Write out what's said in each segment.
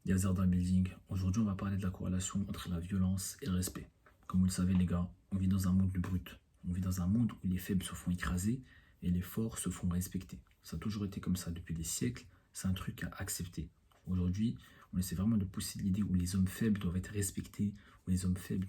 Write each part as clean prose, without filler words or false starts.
Yazarda Building. Aujourd'hui, on va parler de la corrélation entre la violence et le respect. Comme vous le savez, les gars, on vit dans un monde de brut. On vit dans un monde où les faibles se font écraser et les forts se font respecter. Ça a toujours été comme ça depuis des siècles. C'est un truc à accepter. Aujourd'hui, on essaie vraiment de pousser l'idée où les hommes faibles doivent être respectés, où les hommes faibles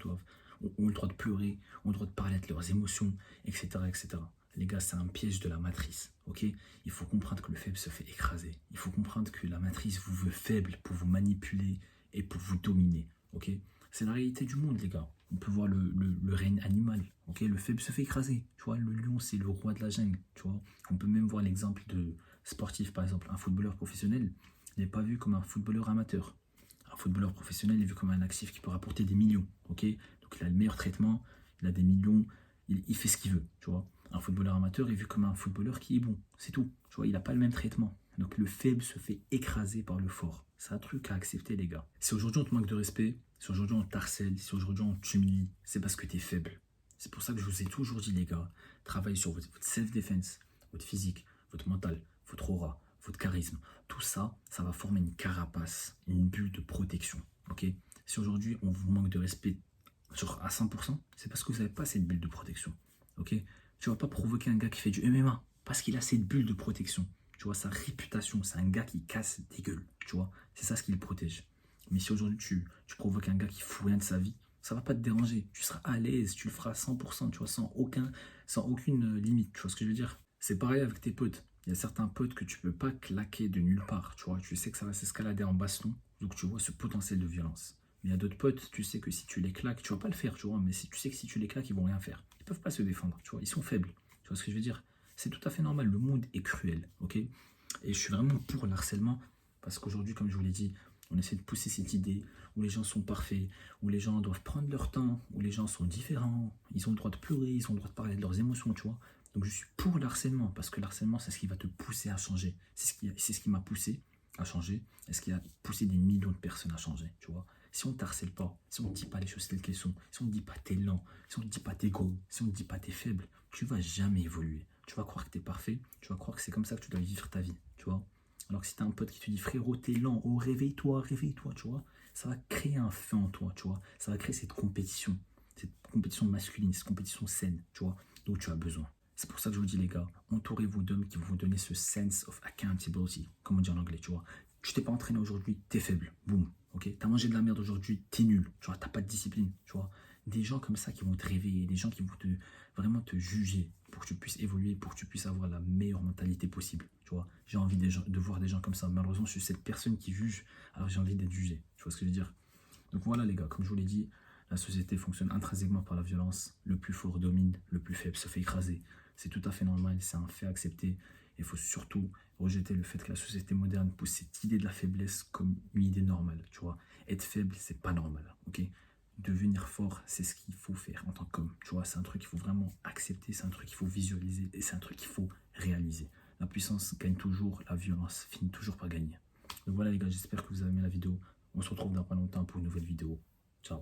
ont le droit de pleurer, ont le droit de parler de leurs émotions, etc., etc. Les gars, c'est un piège de la matrice, ok? Il faut comprendre que le faible se fait écraser. Il faut comprendre que la matrice vous veut faible pour vous manipuler et pour vous dominer, ok? C'est la réalité du monde, les gars. On peut voir le règne animal, ok? Le faible se fait écraser, tu vois? Le lion, c'est le roi de la jungle, tu vois? On peut même voir l'exemple de sportif, par exemple, un footballeur professionnel n'est pas vu comme un footballeur amateur. Un footballeur professionnel est vu comme un actif qui peut rapporter des millions, ok? Donc il a le meilleur traitement, il a des millions, il fait ce qu'il veut, tu vois? Un footballeur amateur est vu comme un footballeur qui est bon, c'est tout. Tu vois, il n'a pas le même traitement. Donc le faible se fait écraser par le fort. C'est un truc à accepter, les gars. Si aujourd'hui on te manque de respect, si aujourd'hui on t'harcèle, si aujourd'hui on t'humilie, c'est parce que tu es faible. C'est pour ça que je vous ai toujours dit, les gars, travaillez sur votre self-defense, votre physique, votre mental, votre aura, votre charisme. Tout ça, ça va former une carapace, une bulle de protection. Ok? Si aujourd'hui on vous manque de respect à 100%, c'est parce que vous n'avez pas cette bulle de protection. Ok? Tu vas pas provoquer un gars qui fait du MMA parce qu'il a cette bulle de protection. Tu vois, sa réputation, c'est un gars qui casse des gueules. Tu vois, c'est ça ce qui le protège. Mais si aujourd'hui tu provoques un gars qui fout rien de sa vie, ça va pas te déranger. Tu seras à l'aise, tu le feras à 100%, tu vois, sans aucune limite. Tu vois ce que je veux dire? C'est pareil avec tes potes. Il y a certains potes que tu peux pas claquer de nulle part. Tu vois, tu sais que ça va s'escalader en baston. Donc tu vois ce potentiel de violence. Mais il y a d'autres potes, tu sais que si tu les claques, tu vas pas le faire, tu vois, mais si tu sais que si tu les claques, ils vont rien faire. Ils peuvent pas se défendre, tu vois, ils sont faibles. Tu vois ce que je veux dire? C'est tout à fait normal, le monde est cruel, ok? Et je suis vraiment pour l'harcèlement, parce qu'aujourd'hui, comme je vous l'ai dit, on essaie de pousser cette idée où les gens sont parfaits, où les gens doivent prendre leur temps, où les gens sont différents, ils ont le droit de pleurer, ils ont le droit de parler de leurs émotions, tu vois. Donc je suis pour l'harcèlement, parce que l'harcèlement, c'est ce qui va te pousser à changer. C'est ce qui m'a poussé à changer, et ce qui a poussé des millions de personnes à changer, tu vois. Si on ne t'harcèle pas, si on ne dit pas les choses telles qu'elles sont, si on ne dit pas t'es lent, si on ne dit pas t'es gros, si on ne dit pas t'es faible, tu vas jamais évoluer. Tu vas croire que t'es parfait, tu vas croire que c'est comme ça que tu dois vivre ta vie, tu vois. Alors que si t'as un pote qui te dit frérot t'es lent, oh réveille-toi, réveille-toi, tu vois, ça va créer un feu en toi, tu vois. Ça va créer cette compétition masculine, cette compétition saine, tu vois, dont tu as besoin. C'est pour ça que je vous dis les gars, entourez-vous d'hommes qui vont vous donner ce sense of accountability, comme on dit en anglais, tu vois. Tu t'es pas entraîné aujourd'hui, t'es faible, boum. Ok, t'as mangé de la merde aujourd'hui, t'es nul, tu vois, t'as pas de discipline, tu vois. Des gens comme ça qui vont te réveiller, des gens qui vont vraiment te juger pour que tu puisses évoluer, pour que tu puisses avoir la meilleure mentalité possible, tu vois. J'ai envie de voir des gens comme ça. Malheureusement, je suis cette personne qui juge, alors j'ai envie d'être jugé, tu vois ce que je veux dire. Donc voilà les gars, comme je vous l'ai dit, la société fonctionne intrinsèquement par la violence. Le plus fort domine, le plus faible se fait écraser. C'est tout à fait normal, c'est un fait accepté. Il faut surtout rejeter le fait que la société moderne pousse cette idée de la faiblesse comme une idée normale, tu vois. Être faible, c'est pas normal, ok? Devenir fort, c'est ce qu'il faut faire en tant qu'homme, tu vois. C'est un truc qu'il faut vraiment accepter, c'est un truc qu'il faut visualiser et c'est un truc qu'il faut réaliser. La puissance gagne toujours, la violence finit toujours par gagner. Donc voilà les gars, j'espère que vous avez aimé la vidéo. On se retrouve dans pas longtemps pour une nouvelle vidéo. Ciao.